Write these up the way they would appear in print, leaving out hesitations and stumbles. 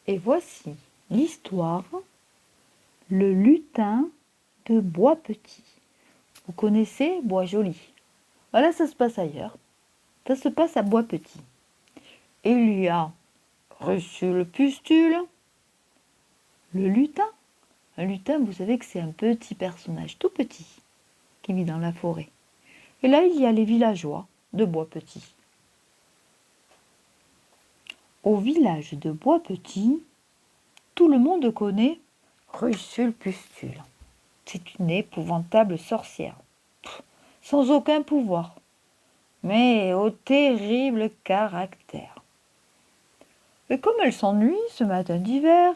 Et voici l'histoire, le lutin de Bois Petit. Vous connaissez Bois Joli? Voilà, ça se passe ailleurs. Ça se passe à Bois Petit. Il y a reçu le pustule, le lutin. Un lutin, vous savez que c'est un petit personnage tout petit qui vit dans la forêt. Et là, il y a les villageois de Bois Petit. Au village de Bois Petit, tout le monde connaît Russule Pustule. C'est une épouvantable sorcière, sans aucun pouvoir, mais au terrible caractère. Et comme elle s'ennuie ce matin d'hiver,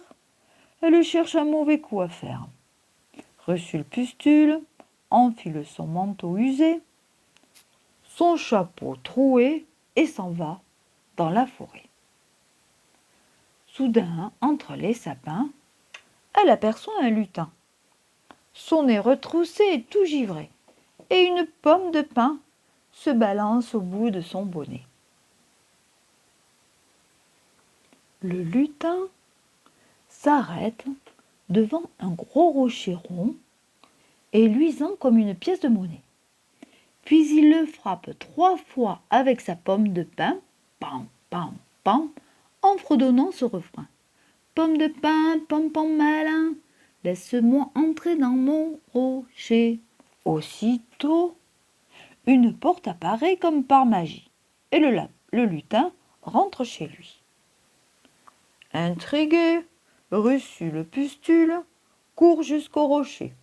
elle cherche un mauvais coup à faire. Russule Pustule enfile son manteau usé, son chapeau troué et s'en va dans la forêt. Soudain, entre les sapins, elle aperçoit un lutin. Son nez retroussé et tout givré, et une pomme de pin se balance au bout de son bonnet. Le lutin s'arrête devant un gros rocher rond et luisant comme une pièce de monnaie. Puis il le frappe 3 fois avec sa pomme de pin, pam, pam, pam, en fredonnant ce refrain. Pomme de pin, pom pom malin, laisse-moi entrer dans mon rocher. Aussitôt, une porte apparaît comme par magie, et le lutin rentre chez lui. Intrigué, Russule Pustule court jusqu'au rocher.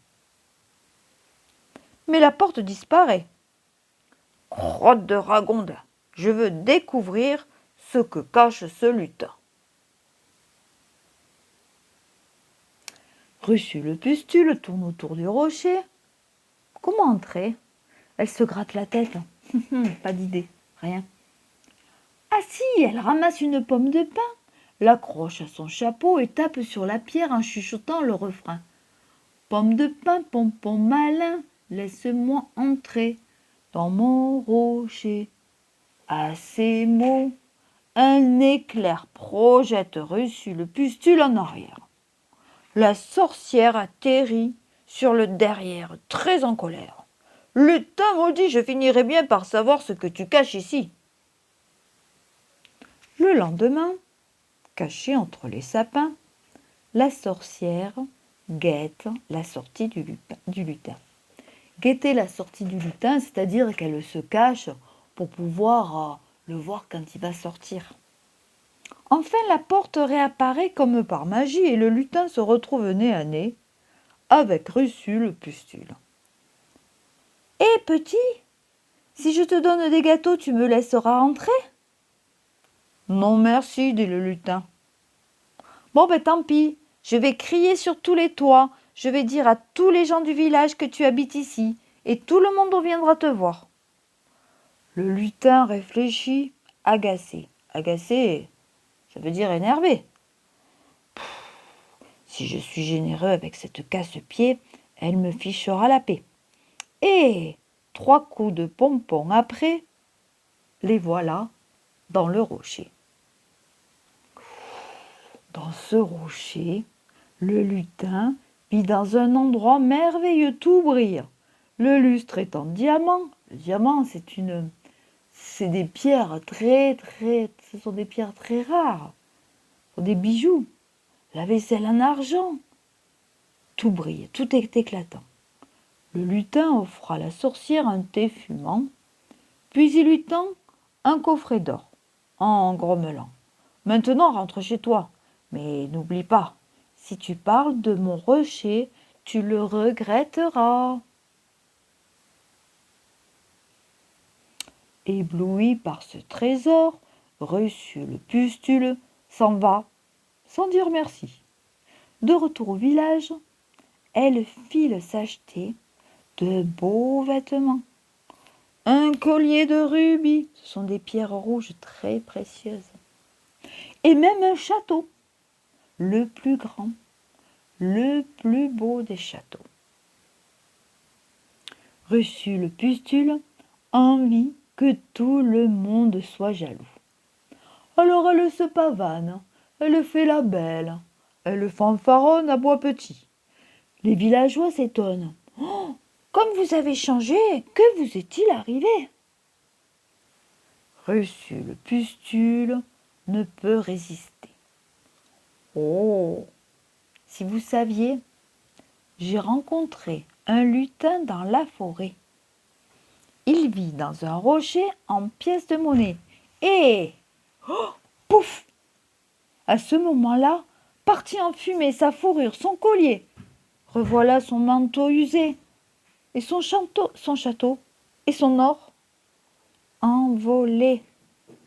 Mais la porte disparaît. Crotte de Ragondin, je veux découvrir ce que cache ce lutin. Russule Pustule tourne autour du rocher. Comment entrer? Elle se gratte la tête. Pas d'idée, rien. Ah si, elle ramasse une pomme de pin, l'accroche à son chapeau et tape sur la pierre en chuchotant le refrain. Pomme de pin, pompon malin, laisse-moi entrer dans mon rocher. À ces mots, un éclair projette Russule Pustule en arrière. La sorcière atterrit sur le derrière, très en colère. « Lutin maudit, je finirai bien par savoir ce que tu caches ici. » Le lendemain, cachée entre les sapins, la sorcière guette la sortie du lutin. Guetter la sortie du lutin, c'est-à-dire qu'elle se cache pour pouvoir le voir quand il va sortir. Enfin, la porte réapparaît comme par magie et le lutin se retrouve nez à nez avec Russule Pustule. « Hé, petit, si je te donne des gâteaux, tu me laisseras entrer ?» « Non, merci, dit le lutin. »« Bon, ben tant pis, je vais crier sur tous les toits, je vais dire à tous les gens du village que tu habites ici, et tout le monde viendra te voir. » Le lutin réfléchit, agacé. Agacé, ça veut dire énervé. Si je suis généreux avec cette casse-pied, elle me fichera la paix. Et 3 coups de pompon après, les voilà dans le rocher. Dans ce rocher, le lutin vit dans un endroit merveilleux, tout brille. Le lustre est en diamant. Le diamant, c'est des pierres ce sont des pierres très rares. Ce sont des bijoux. La vaisselle en argent. Tout brille, tout est éclatant. Le lutin offre à la sorcière un thé fumant, puis il lui tend un coffret d'or, en grommelant. Maintenant, rentre chez toi, mais n'oublie pas, si tu parles de mon rocher, tu le regretteras. Ébloui par ce trésor, Russule Pustule s'en va, sans dire merci. De retour au village, elle file s'acheter de beaux vêtements. Un collier de rubis, ce sont des pierres rouges très précieuses. Et même un château, le plus grand, le plus beau des châteaux. Russule Pustule envie que tout le monde soit jaloux. Alors elle se pavane, elle fait la belle, elle fanfaronne à Bois Petit. Les villageois s'étonnent. Oh, comme vous avez changé, que vous est-il arrivé? Russule Pustule ne peut résister. Oh, si vous saviez, j'ai rencontré un lutin dans la forêt. Il vit dans un rocher en pièces de monnaie. Et, oh, pouf! À ce moment-là, partit en fumée sa fourrure, son collier. Revoilà son manteau usé, et son château, et son or. Envolée,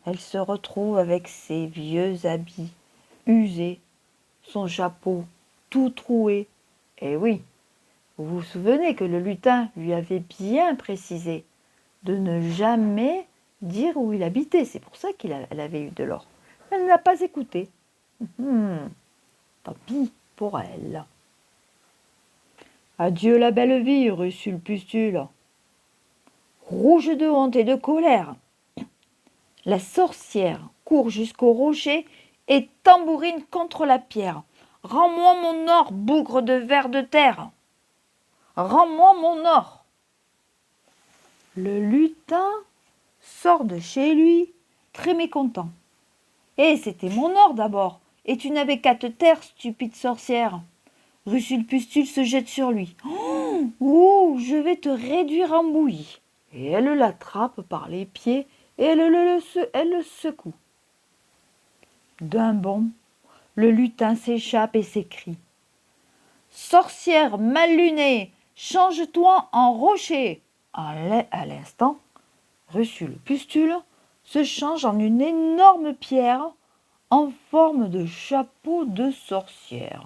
elle se retrouve avec ses vieux habits usés, son chapeau tout troué. Et oui, vous vous souvenez que le lutin lui avait bien précisé de ne jamais dire où il habitait. C'est pour ça qu'elle avait eu de l'or. Elle ne l'a pas écouté. Tant pis pour elle. Adieu la belle vie, Russule Pustule. Rouge de honte et de colère, la sorcière court jusqu'au rocher et tambourine contre la pierre. Rends-moi mon or, bougre de ver de terre. Rends-moi mon or. Le lutin sort de chez lui, très mécontent. Eh, c'était mon or d'abord, et tu n'avais qu'à te taire, stupide sorcière. Russule Pustule se jette sur lui. Oh, je vais te réduire en bouillie. Et elle l'attrape par les pieds et elle le secoue. D'un bond, le lutin s'échappe et s'écrie. Sorcière mal lunée, change-toi en rocher. À l'instant, Russule Pustule se change en une énorme pierre en forme de chapeau de sorcière.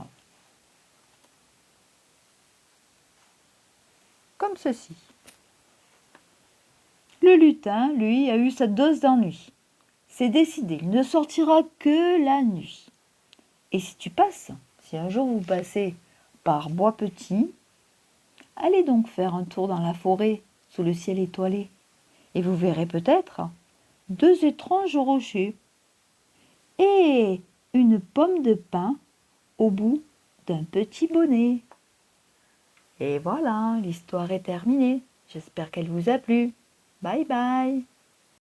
Comme ceci. Le lutin, lui, a eu sa dose d'ennui. C'est décidé, il ne sortira que la nuit. Et si un jour vous passez par Bois Petit, allez donc faire un tour dans la forêt sous le ciel étoilé. Et vous verrez peut-être 2 étranges rochers et une pomme de pin au bout d'un petit bonnet. Et voilà, l'histoire est terminée. J'espère qu'elle vous a plu. Bye bye.